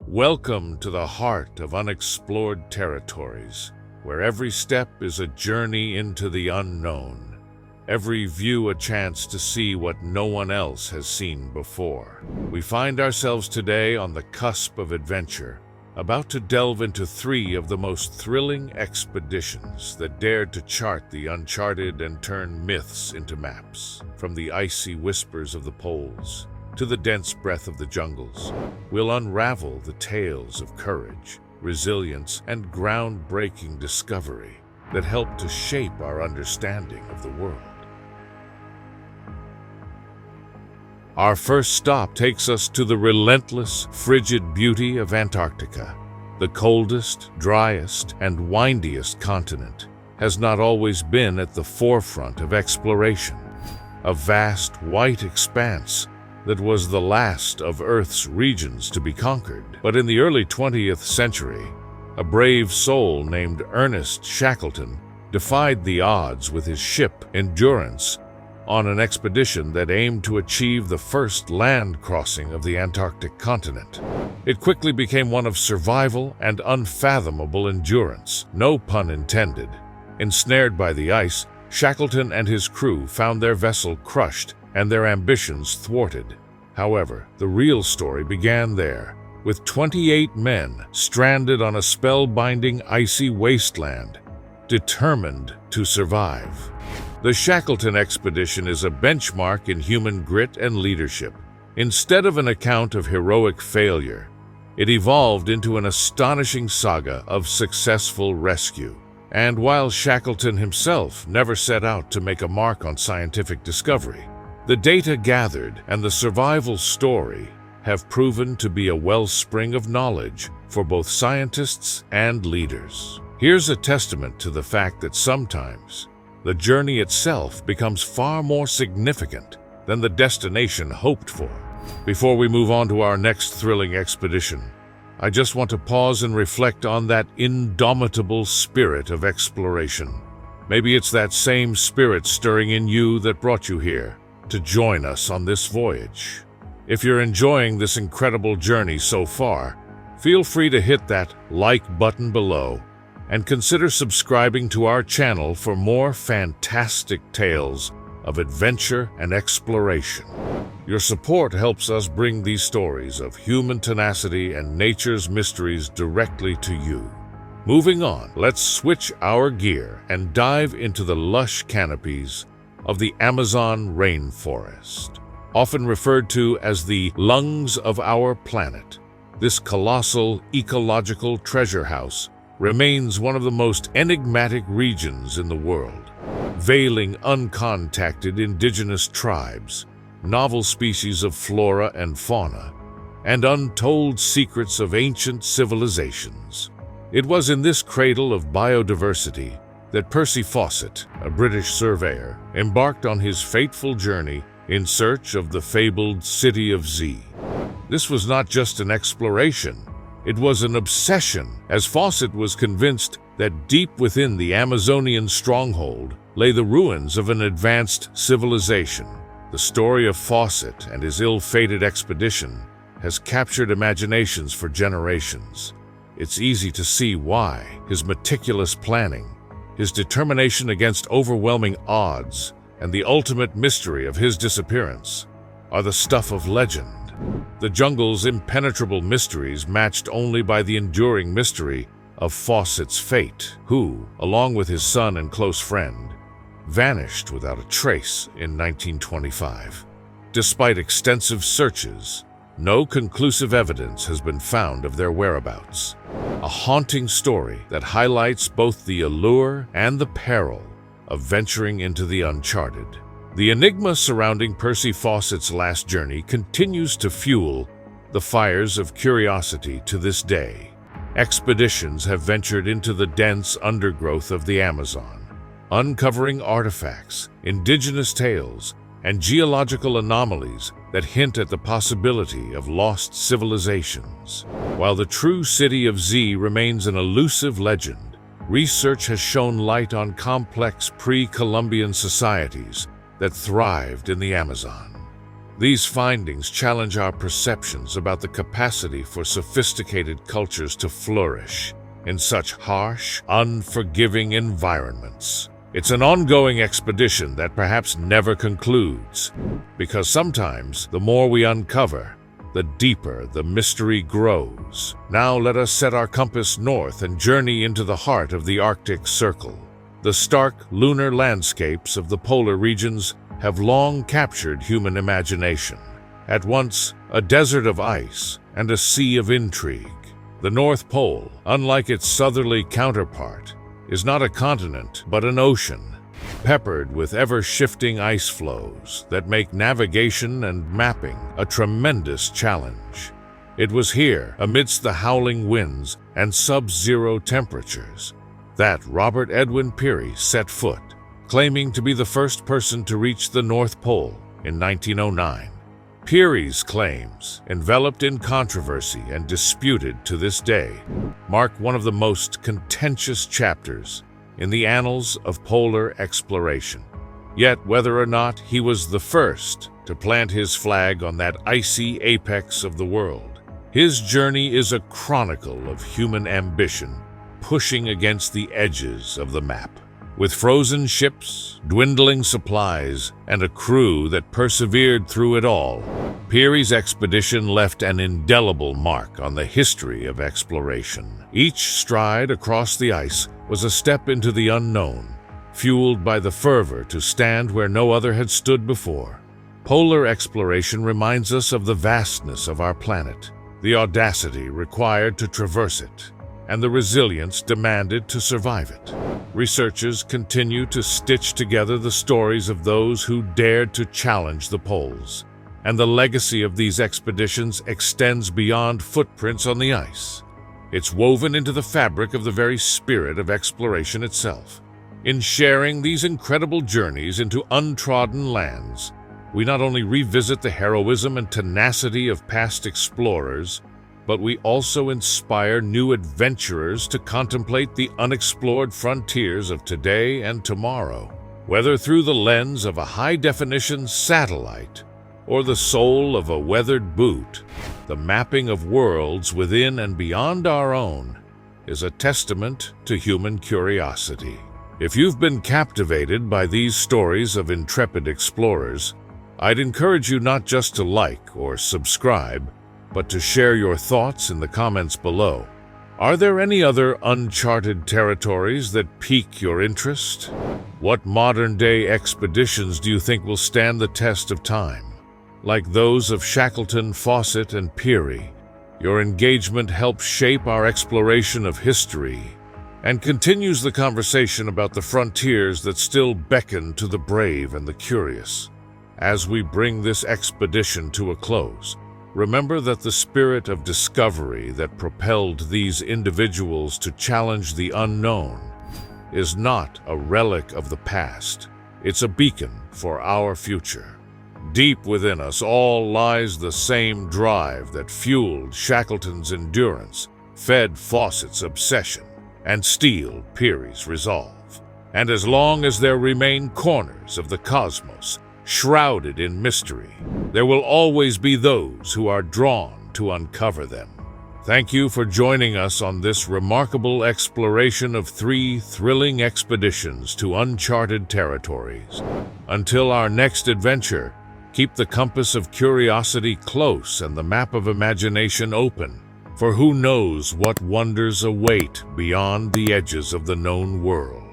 Welcome to the heart of unexplored territories, where every step is a journey into the unknown, every view a chance to see what no one else has seen before. We find ourselves today on the cusp of adventure, about to delve into three of the most thrilling expeditions that dared to chart the uncharted and turn myths into maps. From the icy whispers of the poles to the dense breath of the jungles, we'll unravel the tales of courage, resilience, and groundbreaking discovery that help to shape our understanding of the world. Our first stop takes us to the relentless, frigid beauty of Antarctica. The coldest, driest, and windiest continent has not always been at the forefront of exploration. A vast, white expanse that was the last of Earth's regions to be conquered. But in the early 20th century, a brave soul named Ernest Shackleton defied the odds with his ship Endurance on an expedition that aimed to achieve the first land crossing of the Antarctic continent. It quickly became one of survival and unfathomable endurance, no pun intended. Ensnared by the ice, Shackleton and his crew found their vessel crushed and their ambitions thwarted. However, the real story began there, with 28 men stranded on a spellbinding icy wasteland, determined to survive. The Shackleton Expedition is a benchmark in human grit and leadership. Instead of an account of heroic failure, it evolved into an astonishing saga of successful rescue. And while Shackleton himself never set out to make a mark on scientific discovery, the data gathered and the survival story have proven to be a wellspring of knowledge for both scientists and leaders. Here's a testament to the fact that sometimes the journey itself becomes far more significant than the destination hoped for. Before we move on to our next thrilling expedition, I just want to pause and reflect on that indomitable spirit of exploration. Maybe it's that same spirit stirring in you that brought you here to join us on this voyage. If you're enjoying this incredible journey so far, feel free to hit that like button below and consider subscribing to our channel for more fantastic tales of adventure and exploration. Your support helps us bring these stories of human tenacity and nature's mysteries directly to you. Moving on, let's switch our gear and dive into the lush canopies of the Amazon rainforest. Often referred to as the lungs of our planet, this colossal ecological treasure house remains one of the most enigmatic regions in the world, veiling uncontacted indigenous tribes, novel species of flora and fauna, and untold secrets of ancient civilizations. It was in this cradle of biodiversity that Percy Faucet, a British surveyor, embarked on his fateful journey in search of the fabled City of Z. This was not just an exploration, it was an obsession, as Faucet was convinced that deep within the Amazonian stronghold lay the ruins of an advanced civilization. The story of Faucet and his ill-fated expedition has captured imaginations for generations. It's easy to see why. His meticulous planning, his determination against overwhelming odds, and the ultimate mystery of his disappearance are the stuff of legend. The jungle's impenetrable mysteries matched only by the enduring mystery of Faucet's fate, who, along with his son and close friend, vanished without a trace in 1925. Despite extensive searches, no conclusive evidence has been found of their whereabouts. A haunting story that highlights both the allure and the peril of venturing into the uncharted. The enigma surrounding Percy Faucet's last journey continues to fuel the fires of curiosity to this day. Expeditions have ventured into the dense undergrowth of the Amazon, uncovering artifacts, indigenous tales, and geological anomalies that hint at the possibility of lost civilizations. While the true City of Z remains an elusive legend, research has shone light on complex pre-Columbian societies that thrived in the Amazon. These findings challenge our perceptions about the capacity for sophisticated cultures to flourish in such harsh, unforgiving environments. It's an ongoing expedition that perhaps never concludes, because sometimes the more we uncover, the deeper the mystery grows. Now let us set our compass north and journey into the heart of the Arctic Circle. The stark lunar landscapes of the polar regions have long captured human imagination. At once a desert of ice and a sea of intrigue. The North Pole, unlike its southerly counterpart, is not a continent but an ocean, peppered with ever-shifting ice flows that make navigation and mapping a tremendous challenge. It was here, amidst the howling winds and sub-zero temperatures, that Robert Edwin Peary set foot, claiming to be the first person to reach the North Pole in 1909. Peary's claims, enveloped in controversy and disputed to this day, mark one of the most contentious chapters in the annals of polar exploration. Yet, whether or not he was the first to plant his flag on that icy apex of the world, his journey is a chronicle of human ambition pushing against the edges of the map. With frozen ships, dwindling supplies, and a crew that persevered through it all, Peary's expedition left an indelible mark on the history of exploration. Each stride across the ice was a step into the unknown, fueled by the fervor to stand where no other had stood before. Polar exploration reminds us of the vastness of our planet, the audacity required to traverse it, and the resilience demanded to survive it. Researchers continue to stitch together the stories of those who dared to challenge the poles, and the legacy of these expeditions extends beyond footprints on the ice. It's woven into the fabric of the very spirit of exploration itself. In sharing these incredible journeys into untrodden lands, we not only revisit the heroism and tenacity of past explorers, but we also inspire new adventurers to contemplate the unexplored frontiers of today and tomorrow. Whether through the lens of a high-definition satellite or the sole of a weathered boot, the mapping of worlds within and beyond our own is a testament to human curiosity. If you've been captivated by these stories of intrepid explorers, I'd encourage you not just to like or subscribe, but to share your thoughts in the comments below. Are there any other uncharted territories that pique your interest? What modern-day expeditions do you think will stand the test of time? Like those of Shackleton, Faucet, and Peary, your engagement helps shape our exploration of history and continues the conversation about the frontiers that still beckon to the brave and the curious. As we bring this expedition to a close, remember that the spirit of discovery that propelled these individuals to challenge the unknown is not a relic of the past. It's a beacon for our future. Deep within us all lies the same drive that fueled Shackleton's endurance, fed Faucet's obsession, and steeled Peary's resolve. And as long as there remain corners of the cosmos shrouded in mystery, there will always be those who are drawn to uncover them. Thank you for joining us on this remarkable exploration of 3 thrilling expeditions to uncharted territories. Until our next adventure, keep the compass of curiosity close and the map of imagination open, for who knows what wonders await beyond the edges of the known world.